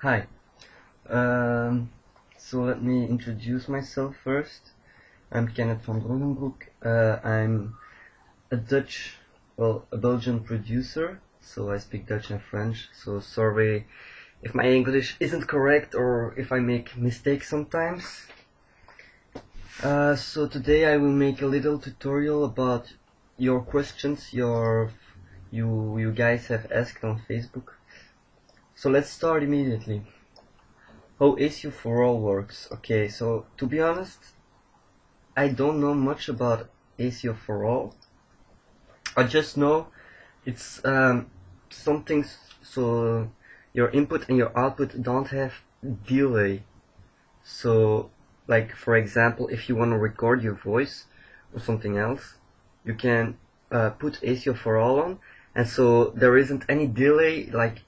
Hi. Um, so let me introduce myself first. I'm Kenneth van Drogenbroek. I'm a a Belgian producer. So I speak Dutch and French. So sorry if my English isn't correct or if I make mistakes sometimes. So today I will make a little tutorial about your questions you guys have asked on Facebook. So let's start immediately. How ASIO for all works. Okay, so to be honest, I don't know much about ASIO for all. I just know it's something so your input and your output don't have delay. So, like for example, if you want to record your voice or something else, you can put ASIO for all on, and so there isn't any delay. Like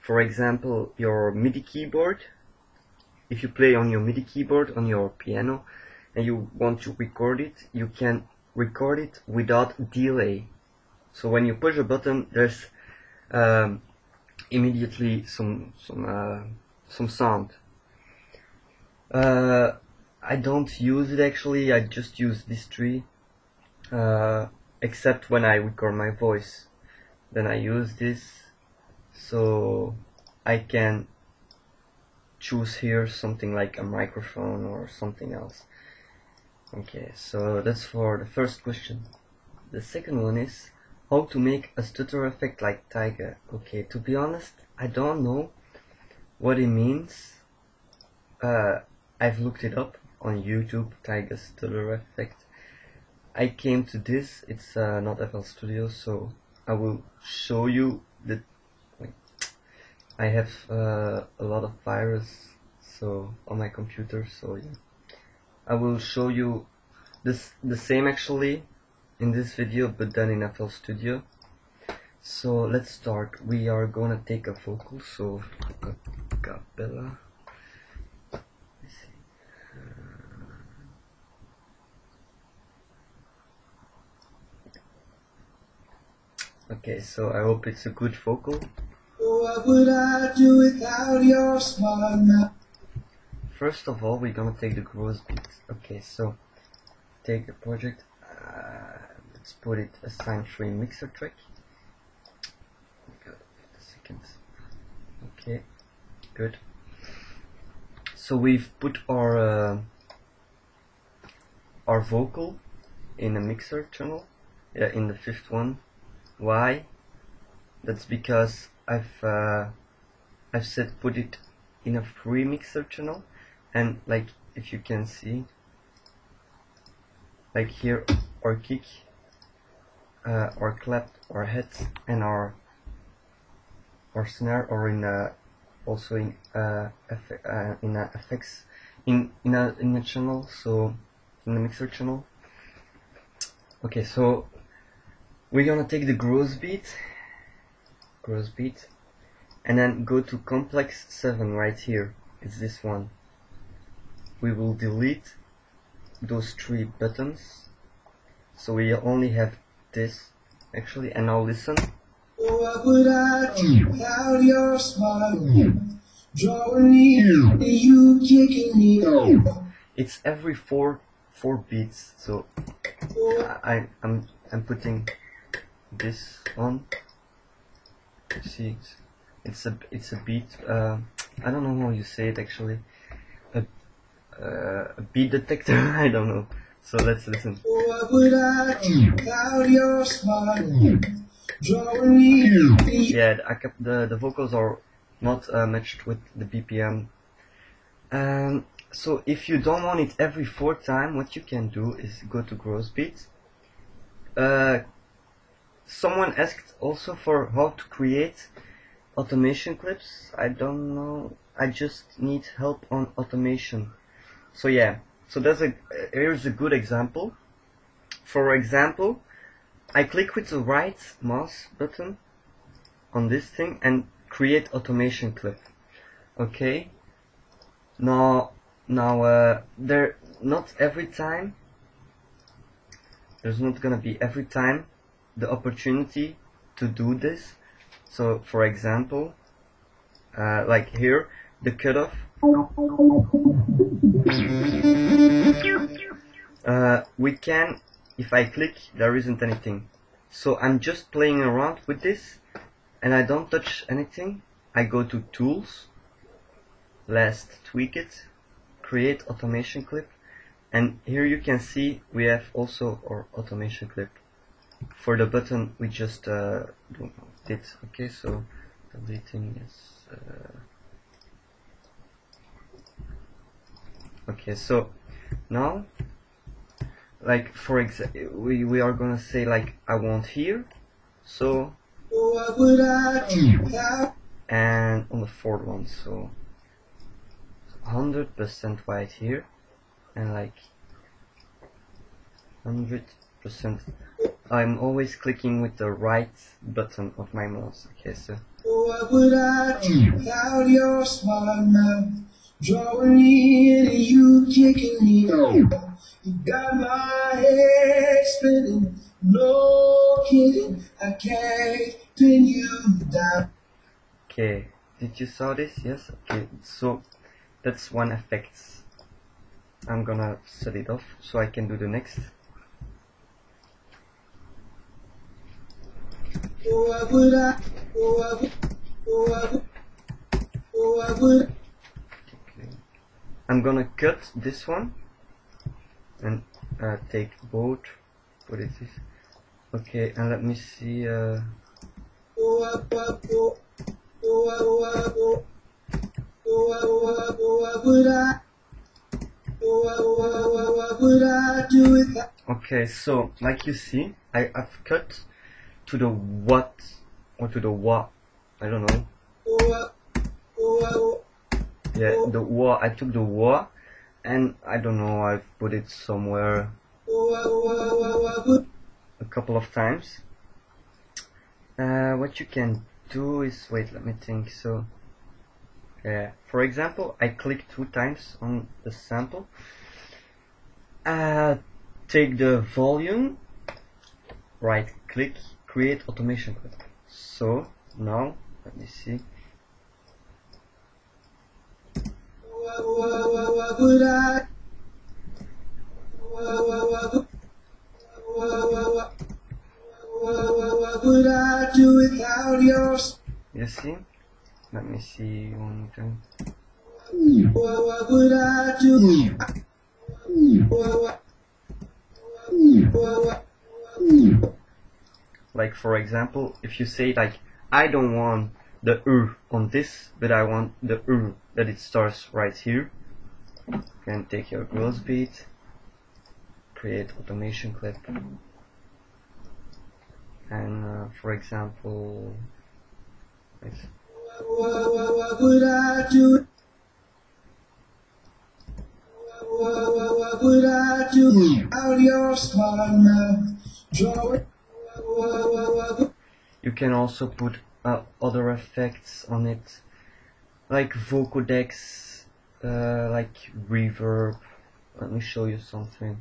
for example, your MIDI keyboard. If you play on your MIDI keyboard on your piano and you want to record it, you can record it without delay. So when you push a button, there's um, immediately some sound. Uh, I don't use it actually. I just use this tree, except when I record my voice. Then I use this, so I can choose here something like a microphone or something else. Okay, so that's for the first question. The second one is how to make a stutter effect like Taiga. Okay, to be honest, I don't know what it means. I've looked it up on YouTube, Taiga stutter effect. I came to this, it's not FL Studio, so I will show you the. Wait, I have a lot of virus so on my computer, so yeah. I will show you the same actually in this video, but then in FL Studio. So let's start. We are gonna take a vocal, so a cappella. Okay, so I hope it's a good vocal. What would I do without your smile? First of all, we're gonna take the gross beat. Okay, so take the project. Let's put it assign free mixer track. Seconds. Okay, good. So we've put our vocal in a mixer channel. Yeah, in the fifth one. Why? That's because I've said put it in a free mixer channel, and like if you can see, like here our kick, our clap, our heads, and our snare are in also in effects in a channel, so in the mixer channel. Okay, so we're gonna take the gross beat, and then go to complex 7 right here. It's this one. We will delete those 3 buttons, so we only have this actually. And now listen. What would I do without your smile? Drawing me, you kicking me out. It's every four beats, so I'm putting this on. See, it's a beat. I don't know how you say it actually. A beat detector. I don't know. So let's listen. What would I do without your smile? Drawing me. Yeah, the vocals are not matched with the BPM. So if you don't want it every 4 time, what you can do is go to gross beats. Someone asked also for how to create automation clips. I don't know. I just need help on automation. So yeah. So here's a good example. For example, I click with the right mouse button on this thing and create automation clip. Okay. Now there not every time. There's not gonna be every time the opportunity to do this. So for example, like here, the cutoff. We can, if I click, there isn't anything. So I'm just playing around with this, and I don't touch anything. I go to Tools, Last Tweak It, Create Automation Clip, and here you can see we have also our automation clip. For the button we just did. Okay, so deleting is okay. So now, like for example, we are gonna say like I want here, so and on the fourth one, so 100% white here, and like 100%. I'm always clicking with the right button of my mouse. Okay, so. What would I do without your smart mouth? Drawing me in and you kicking me out. You got my head spinning, no kidding. I can't pin you down. Okay, did you saw this? Yes. Okay, so that's one effect. I'm gonna set it off so I can do the next. Okay. I'm gonna cut this one and take both. What is this? Okay, and let me see. Okay, so like you see, I've cut to the what or to the what, I don't know. Yeah, the wa. I took the wa, and I don't know. I've put it somewhere a couple of times. What you can do is wait. Let me think. So, for example, I click 2 times on the sample. Take the volume. Right click. Create automation clip. So now let me see. You see? Let me see one more time. Like for example, if you say like I don't want the on this, but I want the that it starts right here. You can take your growth speed, create automation clip, and for example, what would I do? What would I do out your smart mouth? You can also put other effects on it, like vocodex, like reverb. Let me show you something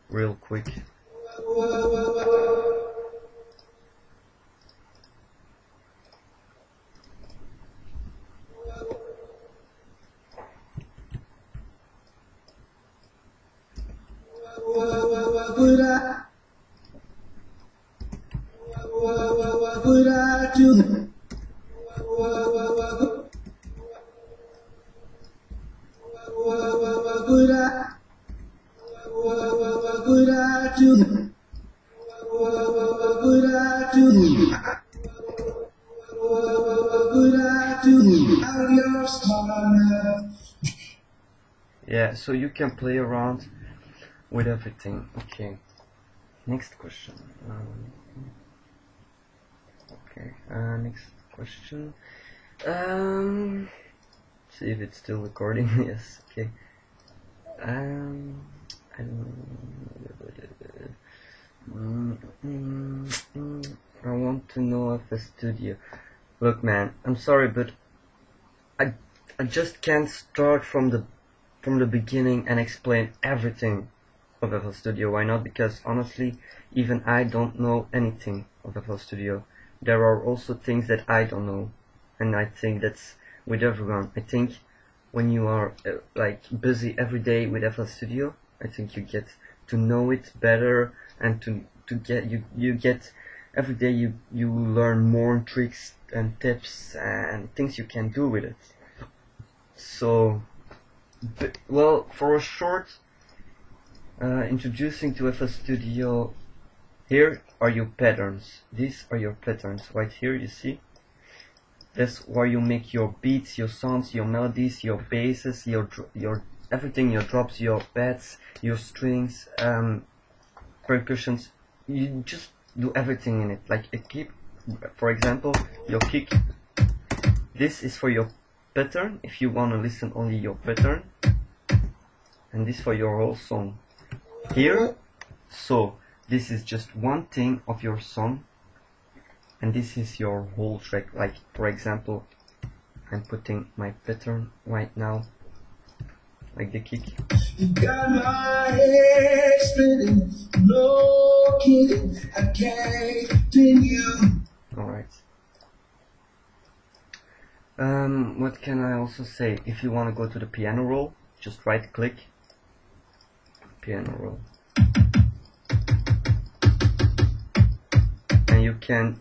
real quick. What would I do? What would I do? What would I do? What would I do? Yeah, so you can play around with everything. Okay, next question. Okay, next question. See if it's still recording. Yes, okay. I want to know FL Studio. Look, man, I'm sorry, but I just can't start from the beginning and explain everything of FL Studio. Why not? Because honestly, even I don't know anything of FL Studio. There are also things that I don't know, and I think that's with everyone. I think when you are like busy every day with FL Studio, I think you get to know it better, and to get you get every day you learn more tricks and tips and things you can do with it. So, well, for a short introducing to FL Studio, here are your patterns. These are your patterns right here, you see. That's where you make your beats, your sounds, your melodies, your basses, your everything, your drops, your pads, your strings, percussions. You just do everything in it. Like a kick, for example, your kick. This is for your pattern, if you want to listen only your pattern, and this for your whole song. Here, so this is just one thing of your song, and this is your whole track. Like, for example, I'm putting my pattern right now, like the kick. You got my head spinning, no kidding, I can't continue. Alright. What can I also say? If you want to go to the piano roll, just right click, piano roll. And you can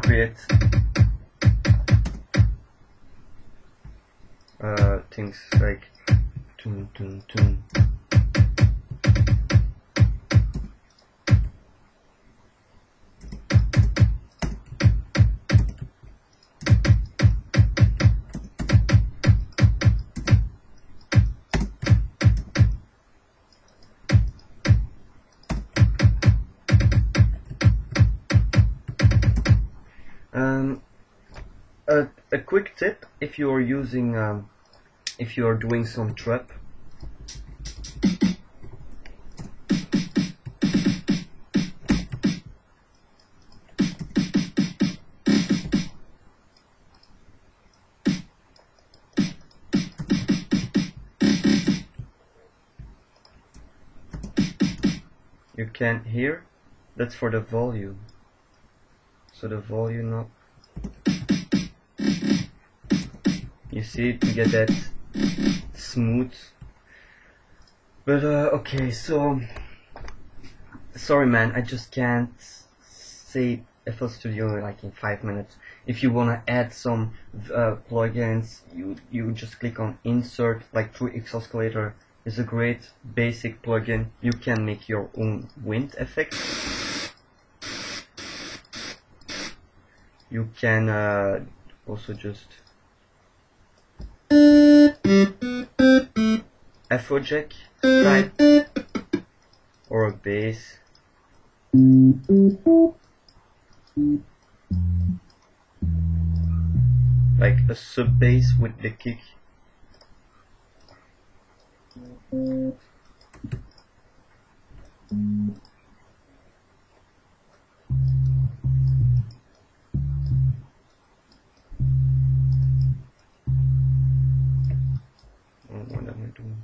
create things like tune tune tune. A quick tip, if you are using, if you are doing some trap, you can hear, that's for the volume, so the volume up. You see, to get that smooth. But okay, so sorry man, I just can't say FL Studio like in 5 minutes. If you wanna add some plugins, you just click on insert, like through Xosculator is a great basic plugin. You can make your own wind effect. You can also just Afrojack type or a bass. Like a sub bass with the kick. What am I doing?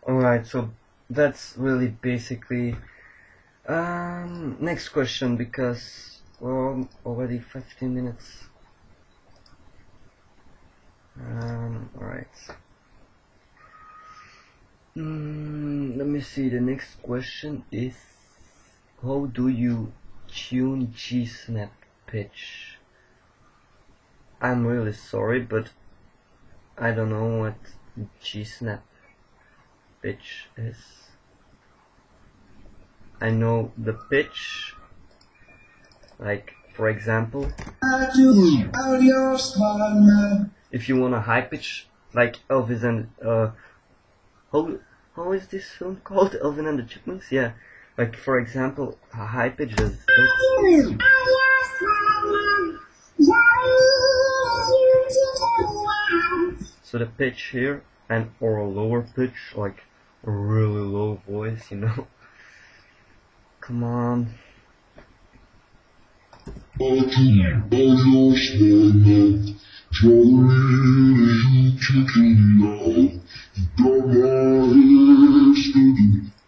Alright, so that's really basically next question, because we're already 15 minutes. Alright. Let me see, the next question is, how do you tune G-snap pitch? I'm really sorry, but I don't know what G-snap pitch is. I know the pitch, like for example, If you want a high pitch, like Elvis and how is this film called? Elvin and the Chipmunks? Yeah. Like for example, a high pitch is so the pitch here, and or a lower pitch, like a really low voice, you know. Come on.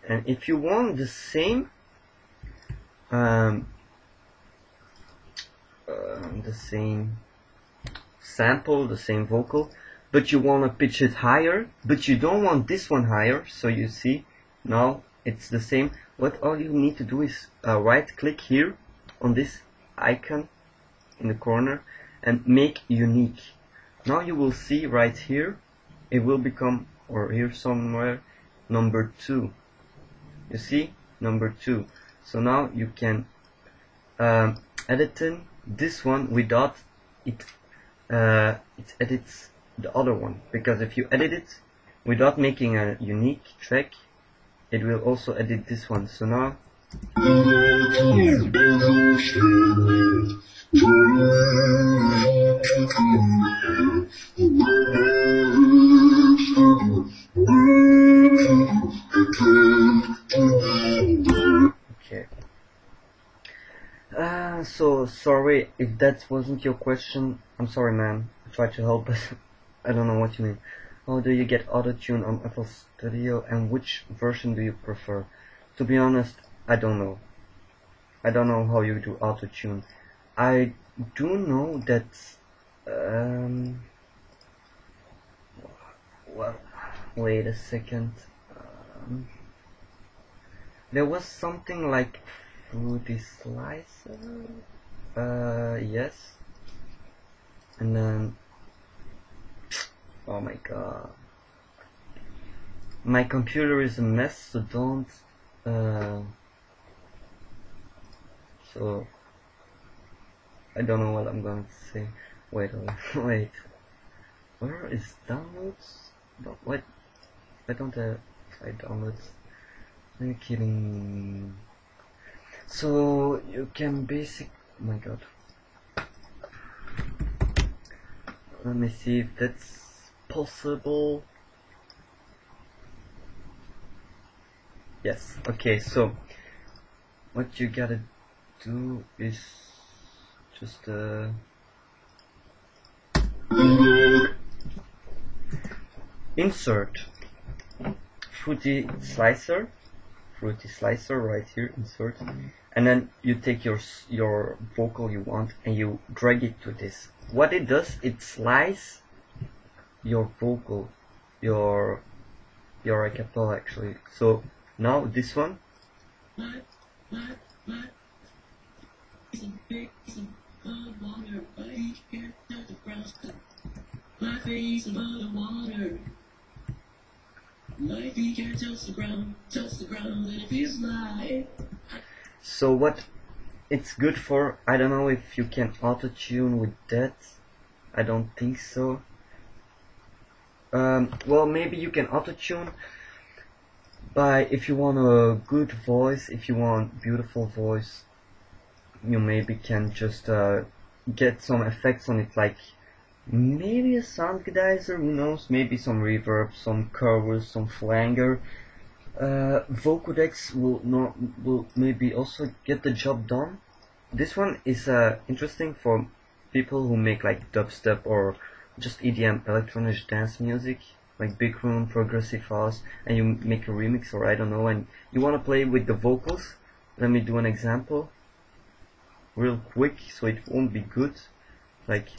And if you want the same the same sample, the same vocal, but you want to pitch it higher, but you don't want this one higher, so you see now it's the same. What all you need to do is right click here on this icon in the corner and make unique. Now you will see right here it will become, or here somewhere, number 2. You see, number 2. So now you can edit in this one without it edits the other one, because if you edit it without making a unique track, it will also edit this one. So now okay. So sorry if that wasn't your question. I'm sorry, man. I tried to help, but I don't know what you mean. How do you get auto-tune on FL Studio, and which version do you prefer? To be honest, I don't know. I don't know how you do auto-tune. I do know that well, wait a second. There was something like Fruity Slicer. Yes. And then, oh my god, my computer is a mess. So don't. So I don't know what I'm going to say. Wait, wait. Where is downloads? What? I don't have downloads. Are you kidding? So you can basic. Oh my god. Let me see if that's possible. Yes. Okay. So what you gotta do is just insert Fruity Slicer right here, insert, and then you take your vocal you want and you drag it to this. What it does, it slices your vocal, your a cappella actually. So now this one, so what it's good for, I don't know if you can auto-tune with that. I don't think so. Well, maybe you can auto-tune by, if you want a good voice, if you want beautiful voice, you maybe can just get some effects on it, like maybe a sound geyser, who knows, maybe some reverb, some chorus, some flanger. Vocodex will maybe also get the job done. This one is interesting for people who make like dubstep or just EDM, electronic dance music, like big room, progressive house, and you make a remix, or I don't know, and you want to play with the vocals. Let me do an example real quick so it won't be good, like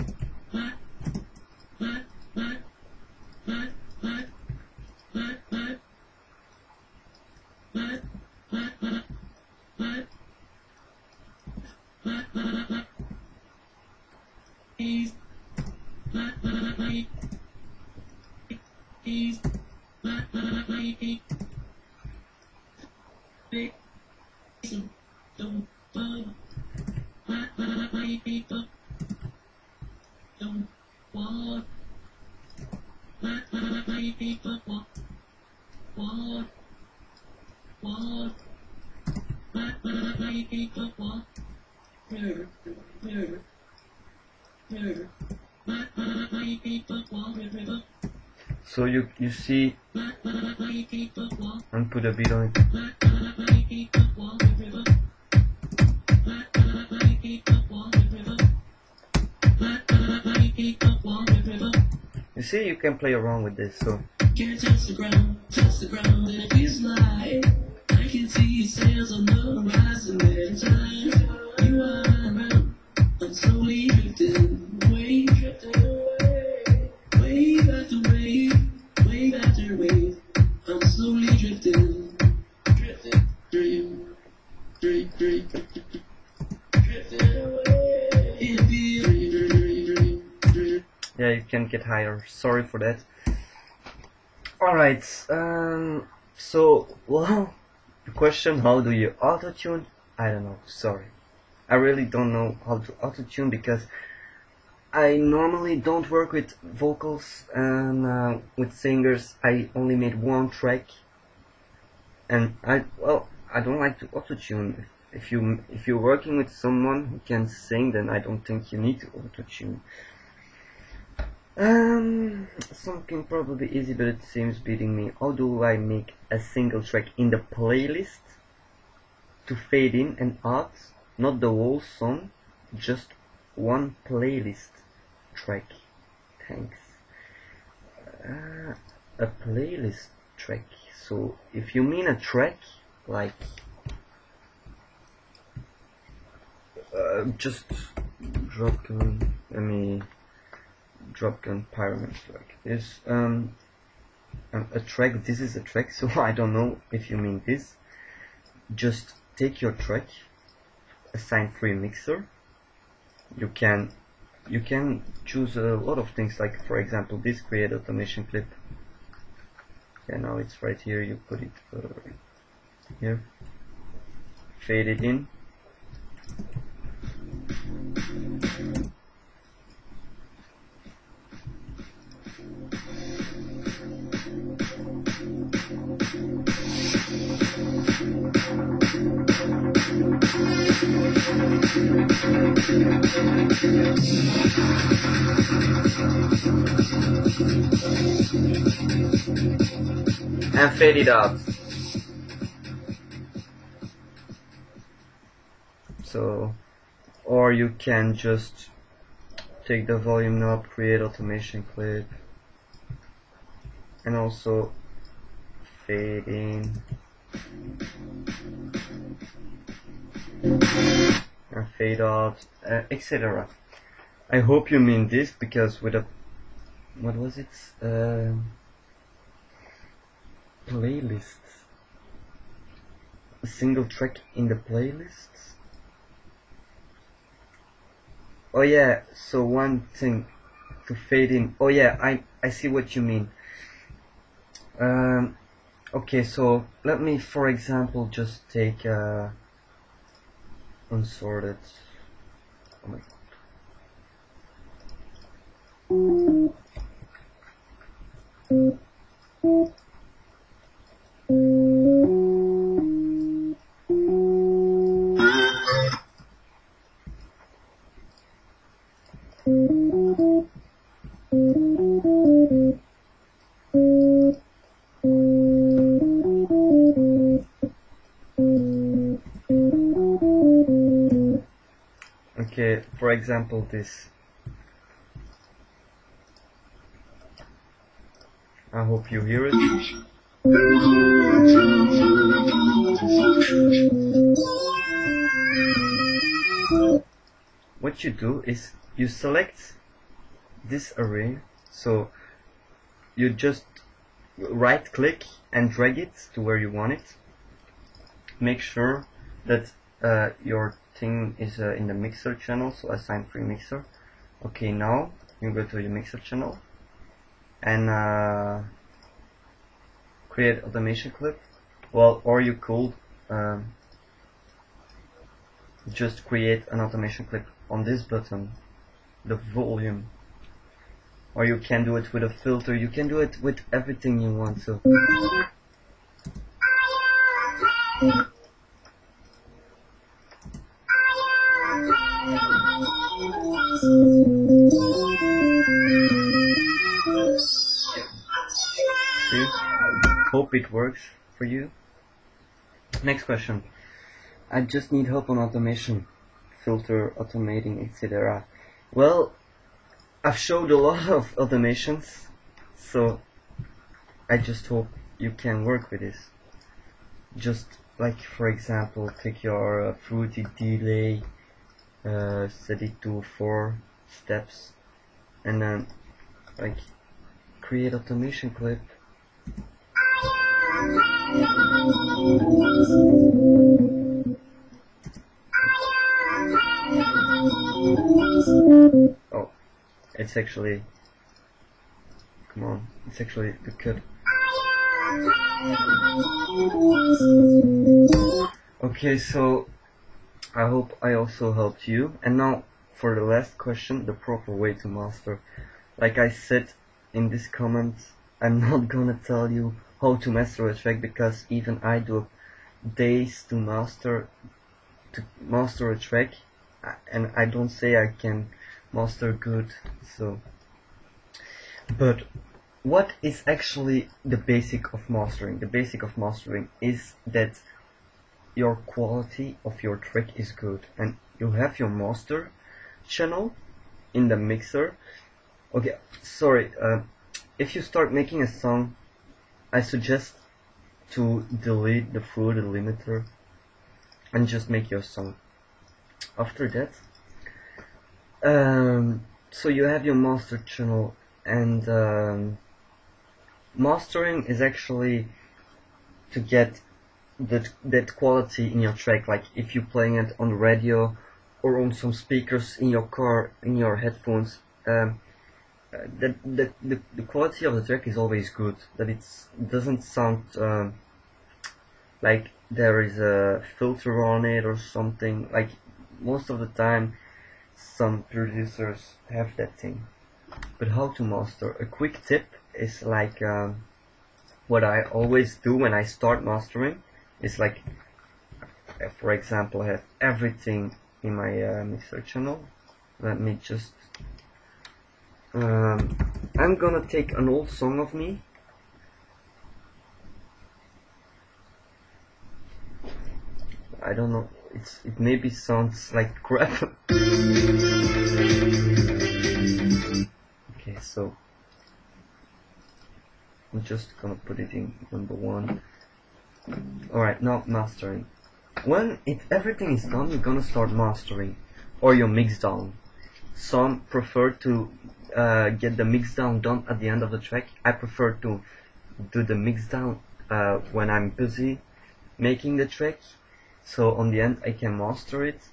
So you see, and put a beat on it. You see, you can play around with this. So can't touch the ground, and it feels like I can see sails on the horizon every time you are around. I'm slowly drifting away, wave after wave, wave after wave. I'm slowly drifting, drifting away. It feels, yeah, you can get higher. Sorry for that. Alright, so, well, the question, how do you auto-tune? I don't know, sorry. I really don't know how to auto-tune because I normally don't work with vocals and with singers. I only made one track, and I don't like to auto-tune. If you're working with someone who can sing, then I don't think you need to auto-tune. Something probably easy, but it seems beating me. How do I make a single track in the playlist to fade in and out? Not the whole song, just one playlist track. Thanks. A playlist track. So if you mean a track, like just drop gun. Let me. Drop gun pyramid track is a track. This is a track, so I don't know if you mean this. Just take your track, assign free mixer. You can choose a lot of things, like for example this create automation clip. Yeah, now it's right here. You put it here, fade it in. And fade it out. So, or you can just take the volume knob, create automation clip, and also fade in and fade out, etc. I hope you mean this, because with a, what was it? Playlist. A single track in the playlist. Oh yeah, so one thing to fade in. Oh yeah, I see what you mean. Okay, so let me, for example, just take unsorted. Oh my Okay, for example, this. I hope you hear it. What you do is you select this array, so you just right click and drag it to where you want it. Make sure that your thing is in the mixer channel, so assign free mixer. Okay, now you go to your mixer channel and create automation clip. Well, or you could just create an automation clip on this button, the volume. or you can do it with a filter, you can do it with everything you want. So see, hope it works for you. Next question. I just need help on automation, filter, automating, etc. Well, I've showed a lot of automations, so I just hope you can work with this. Just like, for example, take your fruity delay, set it to 4 steps, and then like create automation clip. Oh, it's actually, come on, it's actually the cut. Okay, so I hope I also helped you. And now for the last question, the proper way to master. Like I said in this comment, I'm not gonna tell you how to master a track, because even I do days to master a track, and I don't say I can master good. So, but what is actually the basic of mastering? The basic of mastering is that your quality of your track is good, and you have your master channel in the mixer. Okay, sorry, if you start making a song, I suggest to delete the fruit limiter and just make your song. After that, so you have your master channel, and mastering is actually to get that quality in your track. Like if you're playing it on the radio or on some speakers in your car, in your headphones, the quality of the track is always good. That it doesn't sound like there is a filter on it or something. Like most of the time, some producers have that thing. But how to master? A quick tip is like what I always do when I start mastering is like, for example, I have everything in my mixer channel. Let me just I'm gonna take an old song of me. I don't know, it maybe sounds like crap. Okay, so I'm just gonna put it in number 1. Alright, now mastering. When everything is done, you're gonna start mastering, or your mix down. Some prefer to get the mix down done at the end of the track. I prefer to do the mix down when I'm busy making the track, so on the end I can master it.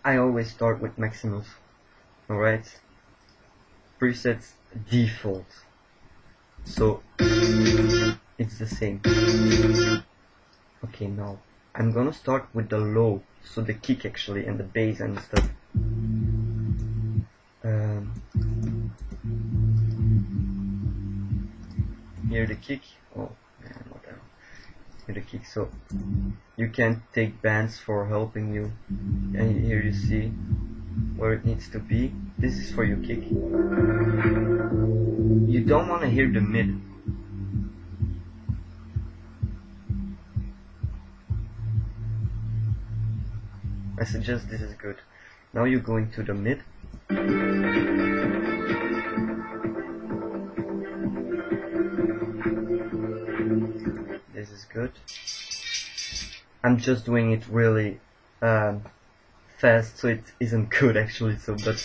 I always start with Maximus. Alright, presets default, so it's the same. Okay, now I'm gonna start with the low, so the kick actually, and the bass and stuff. Hear the kick. Oh man, what the hell. Hear the kick. So you can take bands for helping you, and here you see where it needs to be. This is for your kick. You don't want to hear the mid. I suggest this is good. Now you go into the mid. This is good. I'm just doing it really fast, so it isn't good actually. So, but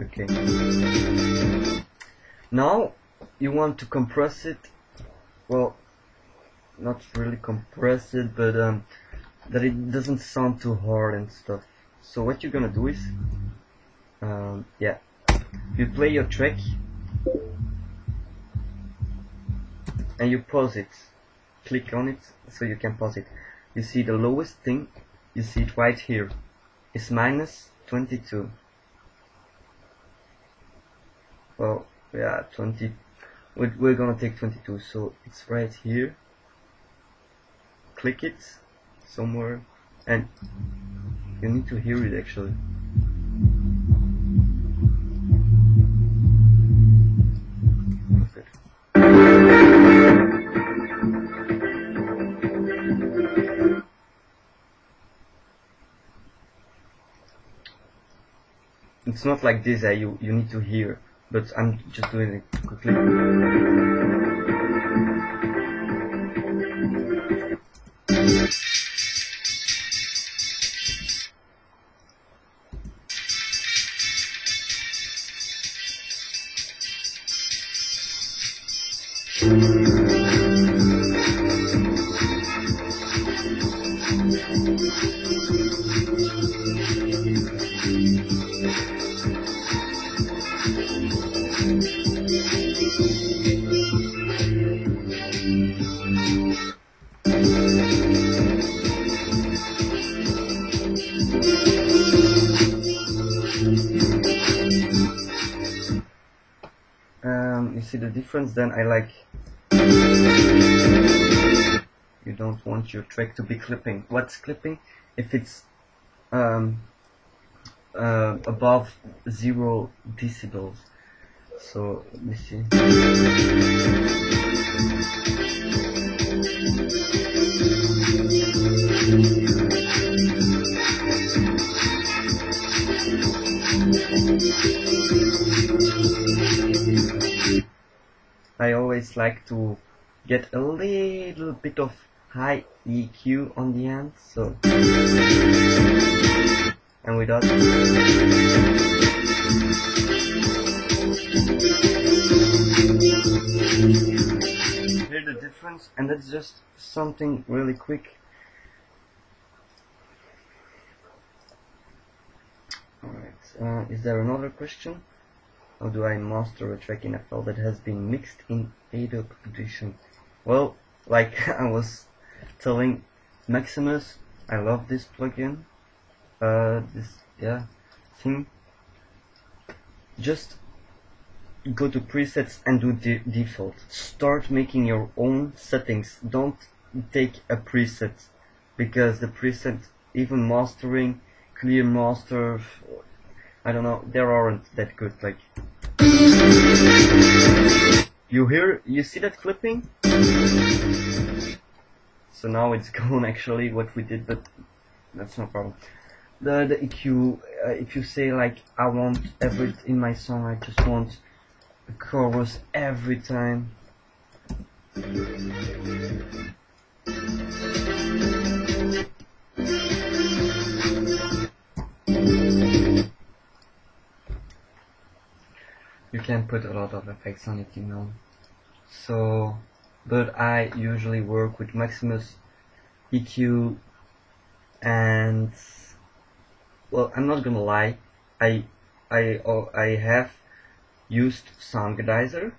okay. Now you want to compress it. Well, not really compress it, but that it doesn't sound too hard and stuff. So what you're gonna do is, yeah, you play your track and you pause it. Click on it so you can pause it. You see the lowest thing, you see it right here, is -22. well, yeah, 20. We're gonna take 22, so it's right here. Click it somewhere, and you need to hear it actually. It's not like this, you need to hear, but I'm just doing it quickly. You see the difference? Then I like, you don't want your track to be clipping. What's clipping? If it's above 0 decibels. So let me see. I always like to get a little bit of high EQ on the end, so, and without hear the difference, and that's just something really quick. Alright, is there another question? How do I master a track in FL that has been mixed in Adobe Audition? Well, like I was telling Maximus, I love this plugin. Thing. Just go to presets and do default. Start making your own settings. Don't take a preset, because the preset, even mastering, clear master, I don't know, they aren't that good. Like, you see that clipping? So now it's gone actually what we did, but that's no problem. The EQ, if you say like, I want every in my song, I just want a chorus every time. You can put a lot of effects on it, you know. So, but I usually work with Maximus, EQ, and, well, I'm not gonna lie, I have used Soundgardizer,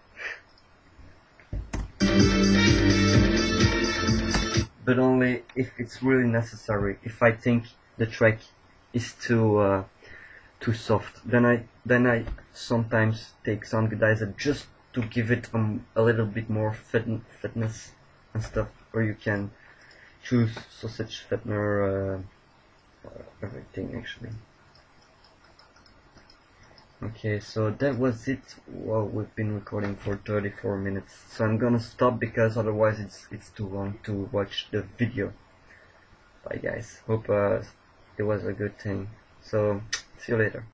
but only if it's really necessary. If I think the track is too soft, then I sometimes take Soundgardizer just to give it a little bit more fitness and stuff. Or you can choose Sausage Fitner, everything actually. Okay, so that was it. Well, we've been recording for 34 minutes, so I'm gonna stop because otherwise it's too long to watch the video. Bye guys, hope it was a good thing. So see you later.